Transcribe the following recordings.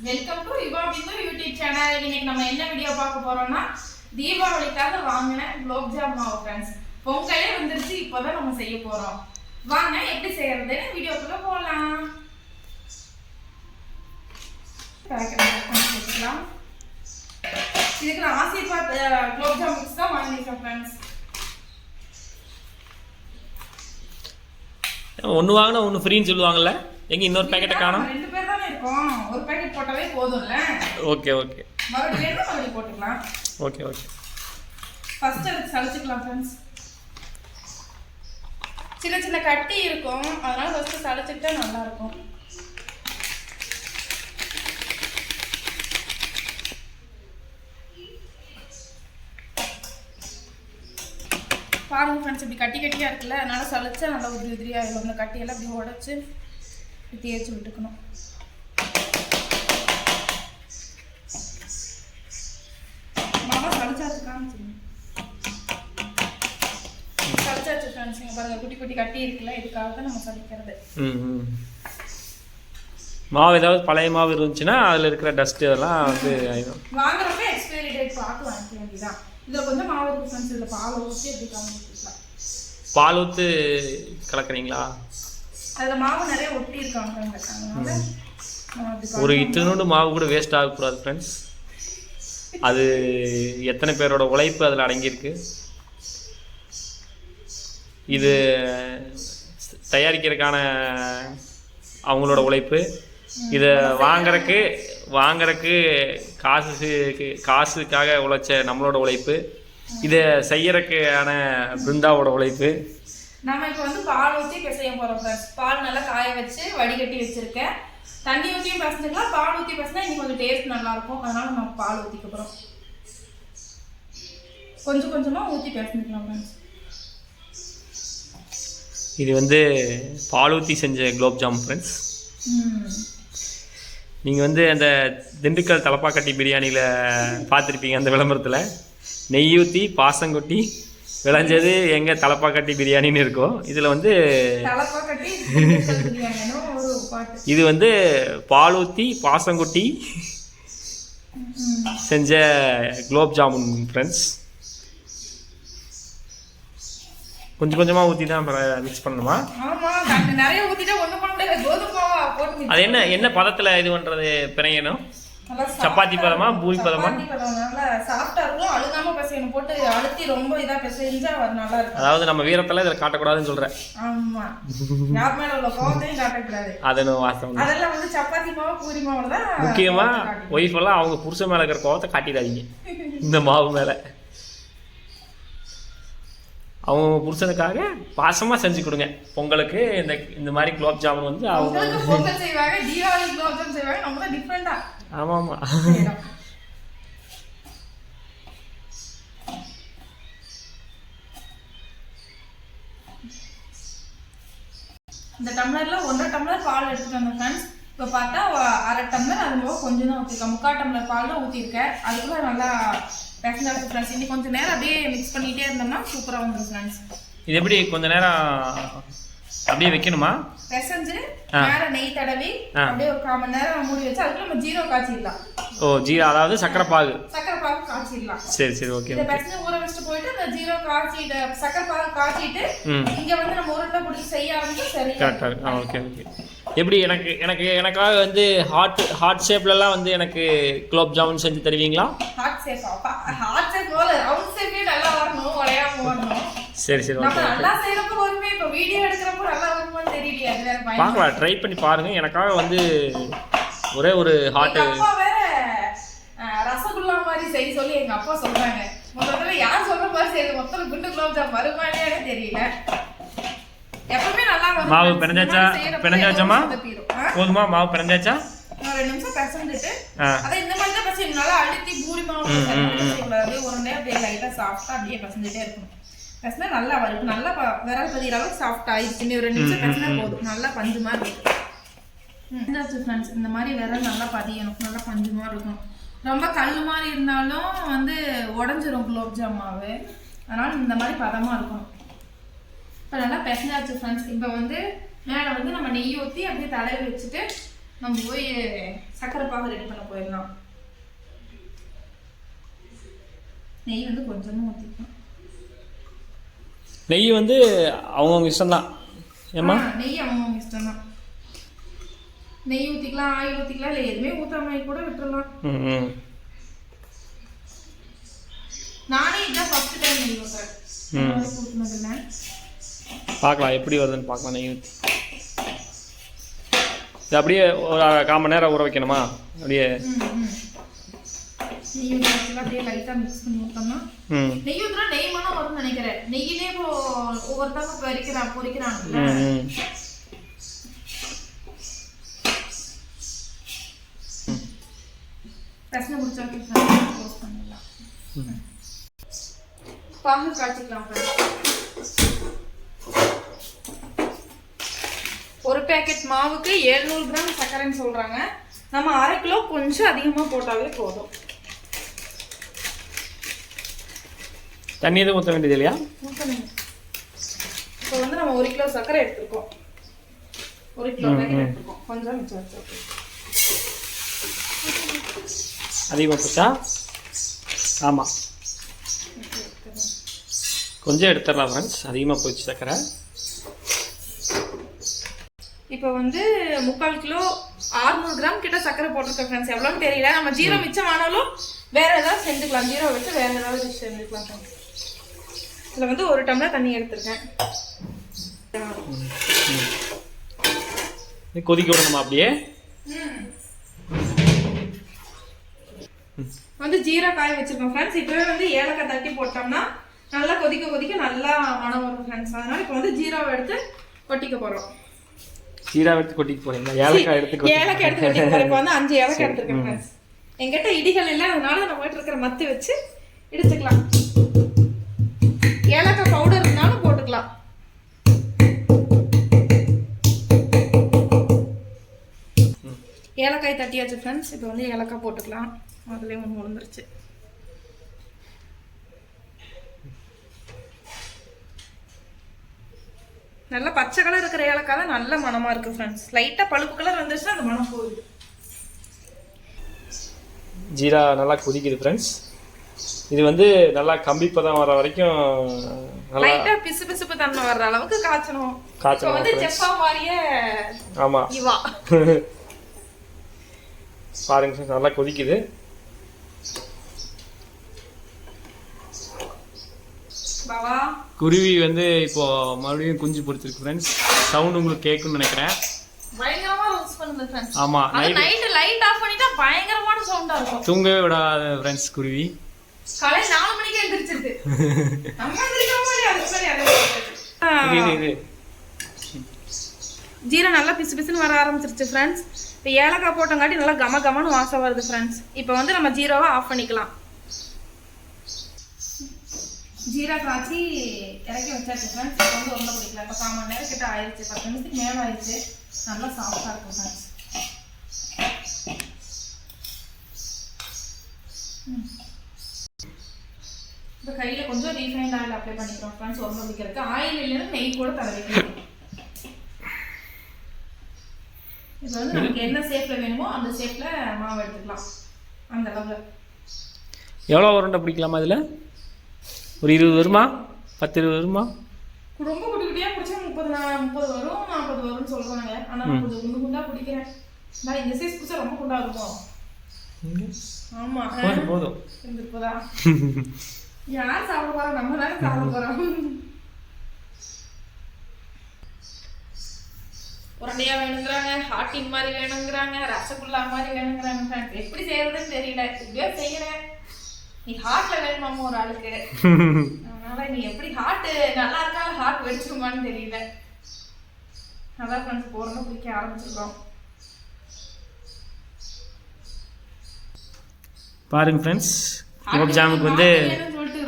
Welcome to Yuva Bindu YouTube channel. இன்னைக்கு நம்ம என்ன வீடியோ பார்க்க போறோம்னா தீபாவளிக்காக வாங்கின குலோப் ஜாம் மாவு ஃப்ரெண்ட்ஸ். பொங்கலே வந்துருச்சு, இப்போதான் நம்ம செய்ய போறோம். வாங்க எப்படி செய்யறதுன்னு வீடியோக்குள்ள போலாம். இதுக்கு நான் ஆசீர்வாத் குலோப் ஜாம் மிக்ஸ் தான் வாங்கியிருக்கேன் ஃப்ரெண்ட்ஸ். ஒன்று வாங்கினா ஒன்று ஃப்ரீன்னு சொல்லுவாங்கல்ல, எங்க இன்னொரு பேக்கெட்டை காணோம்? ரெண்டு பேர் தானே இருக்கோம், ஒரு பேக்கெட் போட்டாலே போதும்ல. ஓகே ஓகே, மறுபடியும் போட்டுக்கலாம். Okay okay. ஃபர்ஸ்ட் அதுக்கு சளிச்சுக்கலாம் ஃப்ரெண்ட்ஸ். சின்ன சின்ன கட்டி இருக்கும், அதனால ஃபர்ஸ்ட் சளிச்சுட்டா நல்லா இருக்கும். பாருங்க ஃப்ரெண்ட்ஸ், இப்படி கட்டி கட்டியாக இருக்குல்ல, அதனால சளிச்சா நல்லா உதிரி உதிரியாக இருக்கும். இந்த கட்டியெல்லாம் இப்படி உடச்சி தேய்ச்சி விட்டுக்கணும். மாமா சளிச்சாச்சுக்கான்னு சளிச்சாச்சு ஃப்ரெண்ட்ஸ். இங்கே பாருங்க, குட்டி குட்டி கட்டி இருக்குல்ல, இதுக்காக தான் நம்ம சளிக்கிறது. மாவு ஏதாவது பழைய மாவு இருந்துச்சுன்னா அதில் இருக்கிற டஸ்ட் எல்லாம் வந்து வாங்குறப்ப எக்ஸ்பைரி டேட் பார்த்து வாங்கிக்க வேண்டியதான். இதில் கொஞ்சம் மாவு இருக்கு ஃப்ரெண்ட்ஸ், இதில் பால் ஊற்றி எப்படி காமிக்கலாம். பால் ஊற்றி கலக்குறீங்களா? அதில் மாவு நிறைய ஒட்டி இருக்காங்க. ஒரு இத்தனோண்டு மாவு கூட வேஸ்ட் ஆகக்கூடாது ஃப்ரெண்ட்ஸ். அது எத்தனை பேரோட உழைப்பு அதில் அடங்கியிருக்கு. இது தயாரிக்கிறதுக்கான அவங்களோட உழைப்பு, இதை வாங்கறதுக்கு காசுக்காக உழைச்ச நம்மளோட உழைப்பு, இதை செய்யறதுக்கான பிருந்தாவோட உழைப்பு. நம்ம இப்போ வந்து பால் ஊற்றி பிசைய போகிறோம் ஃப்ரெண்ட்ஸ். பால் நல்லா காய வச்சு வடிகட்டி வச்சுருக்கேன். தண்ணி ஊற்றியும் பிசைஞ்சிக்கலாம், பால் ஊற்றி பிசைனா இன்னும் கொஞ்சம் டேஸ்ட் நல்லாயிருக்கும். அதனால நம்ம பால் ஊற்றிக்க போகிறோம். கொஞ்சம் கொஞ்சமாக ஊற்றி பிசைஞ்சிக்கலாம் ஃப்ரெண்ட்ஸ். இது வந்து பால் ஊற்றி செஞ்ச குலோப் ஜாம் ஃப்ரெண்ட்ஸ். நீங்கள் வந்து அந்த திண்டுக்கல் தலப்பாக்கட்டி பிரியாணியில் பார்த்துருப்பீங்க, அந்த விளம்பரத்தில் நெய் ஊற்றி பாசங்கொட்டி விளைஞ்சது எங்கள் தலப்பாக்கட்டி பிரியாணின்னு இருக்கும். இதில் வந்து இது வந்து பால் ஊற்றி பாசங்கொட்டி செஞ்ச குலோப் ஜாமுன் ஃப்ரெண்ட்ஸ். கொஞ்சம் கொஞ்சமாக ஊற்றி தான் மிக்ஸ் பண்ணணுமா? அது என்ன பதத்தில் இது பண்ணுறது? பிணையணும்? சப்பாத்தி பதமா பூரி பதமா? அதாவது நம்ம வீரத்தில் இதில் காட்டக்கூடாதுன்னு சொல்கிறேன். முக்கியமாக ஒய்ஃப் எல்லாம் அவங்க புருஷன் மேலே இருக்கிற கோவத்தை காட்டிடாதீங்க இந்த மாவு மேலே. அவங்க புருஷனுக்காக பாசமாக செஞ்சு கொடுங்க. பொங்கலுக்கு இந்த மாதிரி குலோப் ஜாமுன் வந்து அவங்க ஆமாம் ஆமாம். இந்த டம்ளர்ல 1.5 டம்ளர் பால் எடுத்துட்டு வந்தேன் ஃப்ரெண்ட்ஸ். இப்போ பார்த்தா 1/2 டம்ளர், அது போக கொஞ்சம் தான் ஊற்றிருக்கேன். 3/4 டம்ளர் பால் தான் ஊற்றிருக்கேன். அதுக்குள்ள நல்லா பெசஞ்சாச்சு ஃப்ரெண்ட்ஸ். இன்னும் கொஞ்சம் நேரம் அப்படியே மிக்ஸ் பண்ணிகிட்டே இருந்தோம்னா சூப்பராக வந்துடும் ஃப்ரெண்ட்ஸ். இது எப்படி கொஞ்ச நேரம் அப்படியே வைக்கணுமா? பெசஞ்சு மேலே நெய் தடவி அப்படியே ஒரு 1/4 மணி நேரம் மூடி வச்சு அதுக்குள்ள நம்ம ஜீரோ காய்ச்சிடலாம். ஓ, ஜீரோ அதாவது சக்கரை பாகு காய்ச்சிடலாம். சரி சரி, ஓகே. இதை பெசஞ்சு ஊற வச்சுட்டு போயிட்டு அந்த ஜீரோ காய்ச்சிட்டு சக்கரை பாகு காய்ச்சிட்டு இங்க வந்து நம்ம உருண்டை பிடிச்சி செய்ய ஆரம்பிச்சு சரி கரெக்டாக. Okay okay. எப்படி எனக்காக வந்து ஹார்ட் ஷேப்லலாம் வந்து எனக்கு குலோப் ஜாமுன் செஞ்சு தருவீங்களா? ஹார்ட் ஷேப் போல ரவுண்ட் ஷேப்பே நல்லா வரணும், உடையாம வரணும். சரி சரி, ஓகே. நல்லா செய்யறப்ப வருமே, இப்போ வீடியோ எடுக்கிறப்போ நல்லா வருமான்னு தெரியலையே, அது வேற பயம். பார்க்கலாம், ட்ரை பண்ணி பாருங்க. எனக்காக வந்து ஒரே ஒரு ஹார்ட். அப்பா வேற ரசகுல்லா மாதிரி செய்ய சொல்லி எங்க அப்பா சொல்றாங்க. முதல்ல யார் சொல்ற மாதிரி செய்யுது, மொத்தம் குண்டு குலோப் ஜாம் வருமானே தெரியல. எப்பவுமே நல்லா வரும். மாவு பிணைஞ்சாச்சாமா? போதுமா? மாவு பிணைஞ்சாச்சா? 2 நிமிஷம் பிசைஞ்சிட்டு அதை இந்த மாதிரி தான் பிசையணும். நல்லா அழுத்தி பூரி மாவு செய்யக்கூடாது. ஒரு நேரம் அப்படியே லைட்டாக சாஃப்டாக அப்படியே பிசைஞ்சிட்டே இருக்கணும். பிசைனா நல்லா வரும். நல்லா விரல் பதிகிற அளவுக்கு சாஃப்ட் ஆயிடுச்சு. 2 நிமிஷம் பிசைனா போதும். நல்லா பஞ்சு மாதிரி இருக்கும் ஃப்ரெண்ட்ஸ். இந்த மாதிரி விரல் நல்லா பதியணும், நல்லா பஞ்சு மாதிரி இருக்கும். ரொம்ப கல் மாதிரி இருந்தாலும் வந்து உடஞ்சிரும் குலோப் ஜாம் மாவு. அதனால இந்த மாதிரி பதமாக இருக்கணும். இப்போ நல்லா பிசைஞ்சாச்சு ஃப்ரெண்ட்ஸ். இப்போ வந்து மேலே வந்து நம்ம நெய் ஊற்றி அப்படியே தடவி வச்சுட்டு நம்ம போய் சக்கரை பாகு ரெடி பண்ண போயிடலாம். நெய் வந்து கொஞ்சமாக ஊற்றிக்கலாம். நெய் வந்து அவங்கவுங்க இஷ்டம்தான் ஏம்மா? நெய் அவங்கவுங்க இஷ்டம் தான். நெய் ஊற்றிக்கலாம், ஆயில் ஊற்றிக்கலாம், இல்லை எதுவுமே ஊற்றாம கூட விட்டுறலாம். நானே இதான் ஃபர்ஸ்ட் டைம் நெய் ஊற்றுறேன். ஊற்றுனதில்லை. பார்க்கலாம் எப்படி வருதுன்னு பார்க்கலாம். நெய் ஊற்றி இது அப்படியே ஒரு 1/4 மணி நேரம் ஊற வைக்கணுமா? அப்படியே நெய் ஊற்றி அப்படியே லைட்டாக மிக்ஸ் பண்ணி ஊற்றோம்னா நெய் ஊற்றினா நெய் மனம் வரும்னு நினைக்கிறேன். நெய்யிலே இப்போ ஒவ்வொருத்தவங்க பொரிக்கிறாங்கல்ல. ரசனை குடிச்சா க்ளோஸ் பண்ணிடலாம். பாகு காய்ச்சிக்கலாம். ஒரு பேக்கெட் மாவுக்கு 700 கிராம் சர்க்கரைன்னு சொல்றாங்க. நம்ம 1/2 கிலோ கொஞ்சம் அதிகமாக போட்டாலே போதும். தண்ணி எதுவும் ஊற்ற வேண்டியது இல்லையா? ஊற்றணும். இப்போ வந்து நம்ம 1 கிலோ சர்க்கரை எடுத்துருக்கோம். 1 கிலோ பேக்கெட் எடுத்துருக்கோம். கொஞ்சம் மிச்சம் வச்சிருக்கோம். அதிகமாக போச்சா? ஆமாம், கொஞ்சம் எடுத்துடலாம் ஃப்ரெண்ட்ஸ். அதிகமாக போயிடுச்சு சர்க்கரை. இப்போ வந்து 3/4 கிலோ 600 கிராம் கிட்ட சர்க்கரை போட்டிருக்கேன் ஃப்ரெண்ட்ஸ். எவ்வளோன்னு தெரியல. நம்ம ஜீரோ மிச்சம் ஆனாலும் வேற ஏதாவது செஞ்சுக்கலாம். ஜீரோ வச்சு வேற ஏதாவது டிஷ் செஞ்சுக்கலாம் ஃப்ரெண்ட்ஸ். இதில் வந்து 1 டம்ளர் தண்ணி எடுத்துருக்கேன். கொதிக்க விடணுமா அப்படியே? வந்து ஜீரா காய வச்சிருக்கோம் ஃப்ரெண்ட்ஸ். இப்போவே வந்து ஏலக்காய் தட்டி போட்டோம்னா நல்லா கொதிக்க கொதிக்க நல்லா மனம் வரும் ஃப்ரெண்ட்ஸ். அதனால இப்போ வந்து ஜீராவை எடுத்து கொட்டிக்க போகிறோம். ஜீரா எடுத்து கொட்டிக்க போறீங்களா? ஏலக்காய் எடுத்து கொட்டிக்க போகிறோம். இப்போ வந்து 5 ஏலக்காய் எடுத்துருக்கேன் ஃப்ரெண்ட்ஸ். எங்கிட்ட இடிகள் இல்லை, அதனால நம்ம வீட்டில் இருக்கிற மத்து வச்சு இடிச்சுக்கலாம். ஏலக்காய் பவுடர் இருந்தாலும் போட்டுக்கலாம். ஏலக்காய் தட்டியாச்சு ஃப்ரெண்ட்ஸ். இப்போ வந்து ஏலக்காய் போட்டுக்கலாம். அதுலேயே ஒன்று விழுந்துருச்சு. நல்லா பச்சை கலர் இருக்கிற ஏலக்காய் தான் நல்ல மனமா இருக்கு ஃப்ரெண்ட்ஸ். லைட்டாக பழுப்பு கலர் வந்துச்சுன்னா அந்த மனம் போகுது. ஜீரா நல்லா கொதிக்குது ஃப்ரெண்ட்ஸ். இது வந்து நல்லா கம்பிப்பதம் வர வரைக்கும் லைட்டா பிசு பிசுப்பு தன்மை வர்ற அளவுக்கு காய்ச்சணும். வந்து செப்பா மாதிரியே. ஆமா, இவா பாருங்க ஃப்ரெண்ட்ஸ், நல்லா கொதிக்குது. குருவி வந்து இப்போ மறுபடியும் குஞ்சு பொரிச்சிருக்கு ஃப்ரெண்ட்ஸ். சவுண்ட் உங்களுக்கு கேட்கும்னு நினைக்கிறேன். பயங்கரமா ரோஸ்ட் பண்ணுது ஃப்ரெண்ட்ஸ். ஆமா, நைட் லைட் ஆஃப் பண்ணிட்டா பயங்கரமான சவுண்டா இருக்கும். தூங்கவே விடாத ஃப்ரெண்ட்ஸ் குருவி. காலை 4 மணிக்கு எந்திரிச்சிருக்கு. நம்ம எந்திரிக்க மாதிரி அது இது ஜீரா நல்லா பிசு பிசுன்னு வர ஆரம்பிச்சிருச்சு ஃப்ரெண்ட்ஸ். இப்போ ஏலக்காய் போட்டங்காட்டி நல்லா கம கமன்னு வாசம் வருது ஃப்ரெண்ட்ஸ். இப்போ வந்து நம்ம ஜீராவை ஆஃப் பண்ணிக்கலாம். ஜீரா காய்ச்சி இறக்கி வச்சாச்சு ஃப்ரெண்ட்ஸ். இப்போ வந்து உருண்டை பிடிக்கலாம். இப்போ 1/4 மணி நேரம் கிட்ட ஆயிடுச்சு. 10 நிமிஷத்துக்கு மேலே ஆயிடுச்சு. நல்லா சாஃப்டாக இருக்கும் ஃப்ரெண்ட்ஸ். இப்போ கையில் கொஞ்சம் ரீஃபைண்ட் ஆயில் அப்ளை பண்ணிக்கிறோம் ஃப்ரெண்ட்ஸ். உருண்டை பிடிக்கிறதுக்கு ஆயில் இல்லைன்னா நெய் கூட தடவிக்கலாம். இப்போ வந்து நமக்கு என்ன ஷேப்பில் வேணுமோ அந்த ஷேப்பில் மாவு எடுத்துக்கலாம். அந்த அளவில் எவ்வளோ உருண்டை பிடிக்கலாமா? இதில் ஒரு 20 வருமா? 10-20 வருமா? ரொம்ப குட்டி குட்டியாக பிடிச்சா 30 வரும், 40 வரும்னு சொல்கிறாங்க. ஆனால் நான் கொஞ்சம் குண்டு குண்டாக பிடிக்கிறேன். நான் இந்த சைஸ் பிடிச்சா ரொம்ப குண்டா இருக்கும். ஆமாம், போதும். இருந்துருப்பதா? யார் சாப்பிட போகிறோம்? நம்ம தானே சாப்பிட போகிறோம். உருண்டையா வேணுங்கிறாங்க, ஹாட்டிங் மாதிரி வேணுங்கிறாங்க, ரசகுல்லா மாதிரி வேணுங்கிறாங்க. எப்படி செய்யறதுன்னு தெரியல. இப்படியே செய்யறேன். நீ ஹார்ட்ல வேணுமாமோ ஒரு ஆளுக்கு. அதனால நீ எப்படி ஹார்ட் நல்லா இருக்கா ஹார்ட் வெடிச்சிருமான்னு தெரியல. அதான் ஃப்ரெண்ட்ஸ் போறோம்னு பிடிக்க ஆரம்பிச்சிருக்கோம். பாருங்க ஃப்ரெண்ட்ஸ், குலோப் ஜாமுக்கு வந்து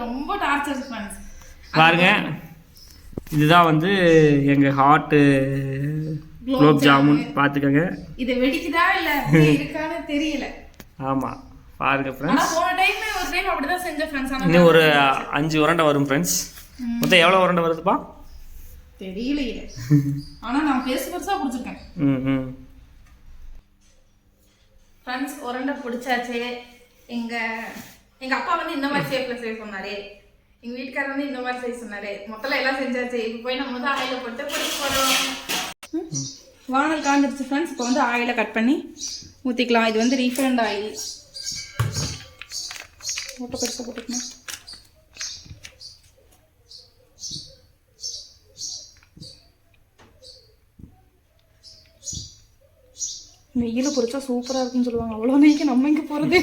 ரொம்ப டார்ச்சர் ஃப்ரெண்ட்ஸ். பாருங்க, இதுதான் வந்து எங்க ஹாட் குலோப் ஜாமுன். பார்த்துக்கோங்க. இது வெடிக்குதா இல்ல இருக்கான்னு தெரியல. ஆமா, பாருங்க ஃப்ரெண்ட்ஸ். போன டைம் ஒரு டைம் அப்படிதான் செஞ்ச ஃப்ரெண்ட்ஸ். இன்னும் ஒரு 5 உருண்டை வரும் ஃப்ரெண்ட்ஸ். மொத்தம் எவ்வளோ உருண்டை வருதுப்பா தெரியலையே. ஆனா நான் பெருசா பிடிச்சிருக்கேன். ஃப்ரெண்ட்ஸ் உருண்டை பிடிச்சாச்சு. எங்க அப்பா வந்து இந்த மாதிரி ஷேப்ல செய்ய சொன்னாரு, எங்க வீட்டுக்காரர் வந்து இந்த மாதிரி செய்ய சொன்னாரு. மொத்தம் எல்லாம் செஞ்சாச்சு. இப்போ போய் நம்ம வந்து ஆயில போட்டு பொரிச்சு போடுறோம். வானல் காஞ்சிருச்சு ஃப்ரெண்ட்ஸ். இப்போ வந்து ஆயில கட் பண்ணி ஊற்றிக்கலாம். இது வந்து ரீஃபைண்ட் ஆயில். மூட்டை பெருசாக போட்டுக்கணும். நெய்யில் பொரிச்சா சூப்பராக இருக்குன்னு சொல்லுவாங்க. அவ்வளோ நெய்க்கு நம்ம இங்கே போகிறது.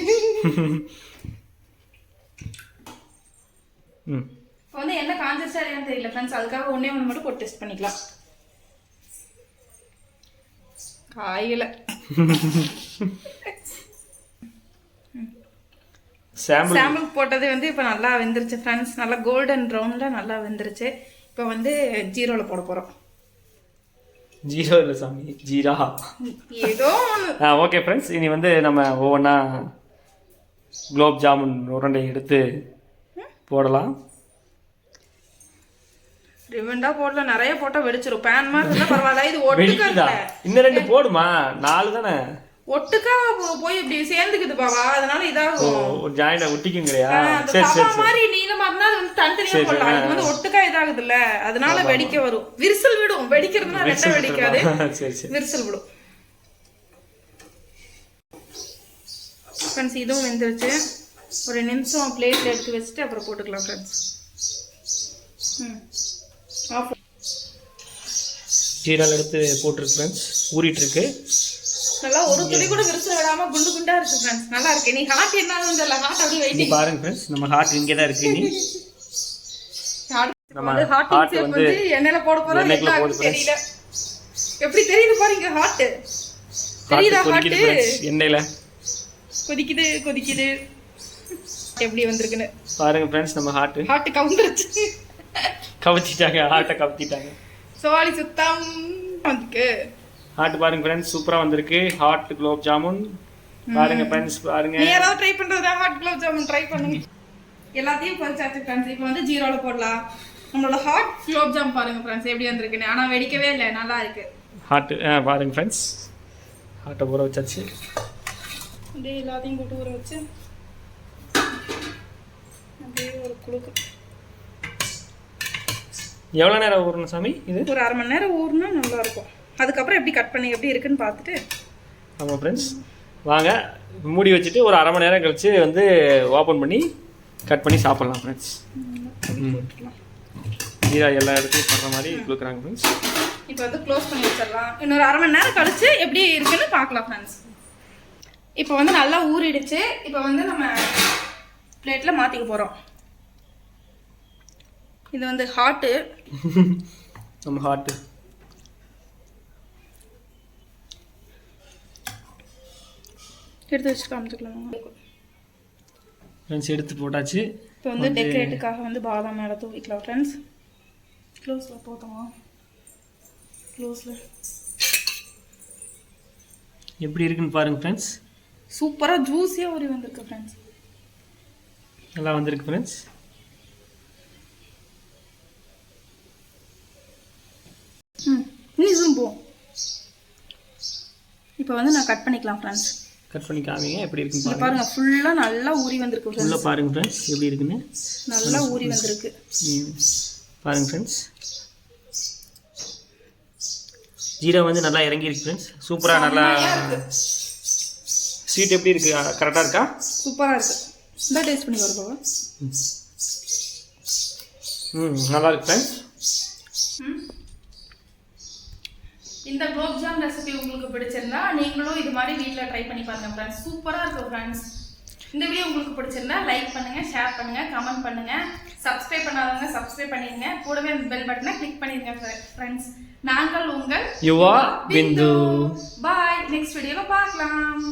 இப்போ வந்து என்ன காஞ்சிருச்சா இல்லையான்னு தெரியல ஃப்ரெண்ட்ஸ். அதுக்காக ஒன்றே ஒன்று மட்டும் போட்டு டெஸ்ட் பண்ணிக்கலாம். காய்களை சாம்பிள் போட்டது வந்து இப்போ நல்லா வெந்துருச்சு ஃப்ரெண்ட்ஸ். நல்லா கோல்டன் ப்ரௌனில் நல்லா வெந்துருச்சு. இப்போ வந்து ஜீரோவில் போட போகிறோம். ஜீரோ இல்லை சாமி, ஜீரா ஏதோ ஓகே ஃப்ரெண்ட்ஸ். இனி வந்து நம்ம ஒவ்வொன்றா குலோப் ஜாமுன் உருண்டை எடுத்து போடலாம். ரிவண்டா போடல, நிறைய போட்டா வெடிச்சிரும். பேன் மாதிரி இருந்தா பரவாயில்ல. இது ஒட்டுக்கா இன்னும் 2 போடுமா? 4 தானே ஒட்டுக்கா போய் இப்படி சேர்ந்துக்குது பாவா. அதனால இதாகும், ஜாயிண்டா ஒட்டிக்குங்கறியா? சரி சரி மாதிரி நீளமா இருந்தா அது வந்து தனித்தனியா போடலாம். இது வந்து ஒட்டுக்கா இதாகுது இல்ல, அதனால வெடிக்க வரும். விரிசல் விடும். வெடிக்கிறதுனா ரெட்டை வெடிக்காது, விரிசல் விடும். ஃப்ரெண்ட்ஸ் இதுவும் வெந்துருச்சு. ஒரு நிமிஷம் பிளேட்ல எடுத்து வச்சுட்டு அப்புறம் போட்டுக்கலாம் ஃப்ரெண்ட்ஸ். ஜீரால் எடுத்து போட்டுருக்கு ஃப்ரெண்ட்ஸ். ஊறிட்டு இருக்கு நல்லா. ஒரு துளி கூட விரிசல் விடாம குண்டு குண்டா இருக்கு ஃப்ரெண்ட்ஸ். நல்லா இருக்கு. நீ ஹார்ட் என்னன்னு தெரியல, ஹார்ட் அப்படியே வெயிட்டிங் பாருங்க ஃப்ரெண்ட்ஸ். நம்ம ஹார்ட் இங்கே தான் இருக்கு. நீ நம்ம ஹார்ட் வந்து எண்ணெயில போட போறோம். என்ன தெரியல, எப்படி தெரியுது பாருங்க. ஹார்ட் தெரியுதா? ஹார்ட் எண்ணெயில கொதிக்குது கொதிக்குது. எப்படி வந்திருக்குன்னு பாருங்க ஃப்ரெண்ட்ஸ். நம்ம ஹார்ட் கவுந்துருச்சு. கவுத்திட்டாங்க, ஹார்ட்டை கவுத்திட்டாங்க. சோவாலி சுத்தம் வந்துக்கு. ஹார்ட் பாருங்க ஃப்ரெண்ட்ஸ், சூப்பரா வந்திருக்கு. ஹார்ட் குலோப் ஜாமுன் பாருங்க ஃப்ரெண்ட்ஸ். பாருங்க, நீ யாராவது ட்ரை பண்றதா ஹார்ட் குலோப் ஜாமுன் ட்ரை பண்ணுங்க. எல்லாத்தையும் பொரிச்சாச்சு ஃப்ரெண்ட்ஸ். இப்போ வந்து ஜீரோல போடலாம். நம்மளோட ஹார்ட் குலோப் ஜாம் பாருங்க ஃப்ரெண்ட்ஸ் எப்படி வந்திருக்குன்னு. ஆனா வெடிக்கவே இல்லை, நல்லா இருக்கு. ஹார்ட் பாருங்க ஃப்ரெண்ட்ஸ். ஹார்ட்டை ஊற வச்சாச்சு. அப்படியே எல்லாத்தையும் போட்டு ஊற வச்சு அப்படியே ஒரு குழுக்கு. எவ்வளோ நேரம் ஊறணும் சாமி? இது ஒரு 1/2 மணி நேரம் ஊறினா நல்லா இருக்கும். அதுக்கப்புறம் எப்படி கட் பண்ணி எப்படி இருக்குன்னு பார்த்துட்டு. ஆமாம் ஃப்ரெண்ட்ஸ், வாங்க மூடி வச்சுட்டு ஒரு 1/2 மணி நேரம் கழிச்சு வந்து ஓப்பன் பண்ணி கட் பண்ணி சாப்பிட்லாம் ஃப்ரெண்ட்ஸ். ஜீரா எல்லா இடத்துலையும் பண்ணுற மாதிரி கொடுக்குறாங்க ஃப்ரெண்ட்ஸ். இப்போ வந்து க்ளோஸ் பண்ணி வச்சிடலாம். இன்னொரு 1/2 மணி நேரம் கழிச்சு எப்படி இருக்குன்னு பார்க்கலாம் ஃப்ரெண்ட்ஸ். இப்போ வந்து நல்லா ஊறிடுச்சு. இப்போ வந்து நம்ம பிளேட்டில் மாற்றிக்க போகிறோம். இது வந்து ஹார்ட்டு. நம்ம ஹார்ட்டு எடுத்து வச்சு காமிச்சுக்கலாம் ஃப்ரெண்ட்ஸ். எடுத்து போட்டாச்சு. இப்போ வந்து டெக்கரேட்டுக்காக வந்து பாதாம் மேலே தூவிக்கலாம் ஃப்ரெண்ட்ஸ். க்ளோஸில் போட்டோமா? க்ளோஸில் எப்படி இருக்குன்னு பாருங்க ஃப்ரெண்ட்ஸ். சூப்பராக ஜூஸியாக ஊறி வந்திருக்கு ஃப்ரெண்ட்ஸ். நல்லா வந்திருக்கு ஃப்ரெண்ட்ஸ். இன்னும் போ. இப்போ வந்து நான் கட் பண்ணிக்கலாம் ஃப்ரெண்ட்ஸ். கட் பண்ணி காமிங்க எப்படி இருக்குன்னு பாருங்க. ஃபுல்லாக நல்லா ஊறி வந்திருக்கு ஃப்ரெண்ட்ஸ். ஃபுல்லாக பாருங்க ஃப்ரெண்ட்ஸ் எப்படி இருக்குன்னு. நல்லா ஊறி வந்திருக்கு பாருங்க ஃப்ரெண்ட்ஸ். ஜீரா வந்து நல்லா இறங்கி இருக்கு ஃப்ரெண்ட்ஸ். சூப்பராக நல்லா. ஸ்வீட் எப்படி இருக்கு? கரெக்டாக இருக்கா? சூப்பராக இருக்கு. இந்த டேஸ்ட் பண்ணி வருவோம். நல்லா இருக்கு ஃப்ரெண்ட்ஸ். இந்த குலோப் ஜாம் ரெசிபி உங்களுக்கு பிடிச்சிருந்தா நீங்களும் இது மாதிரி வீட்டில் ட்ரை பண்ணி பாருங்க ஃப்ரெண்ட்ஸ். சூப்பராக இருக்கும் ஃப்ரெண்ட்ஸ். இந்த வீடியோ உங்களுக்கு பிடிச்சிருந்தா லைக் பண்ணுங்க, ஷேர் பண்ணுங்க, கமெண்ட் பண்ணுங்க. சப்ஸ்கிரைப் பண்ணாதவங்க சப்ஸ்கிரைப் பண்ணிடுங்க. கூடவே பெல் பட்டனை கிளிக் பண்ணிடுங்க ஃப்ரெண்ட்ஸ். நாங்கள் உங்கள் யுவா பிந்து. பாய். நெக்ஸ்ட் வீடியோவில் பார்க்கலாம்.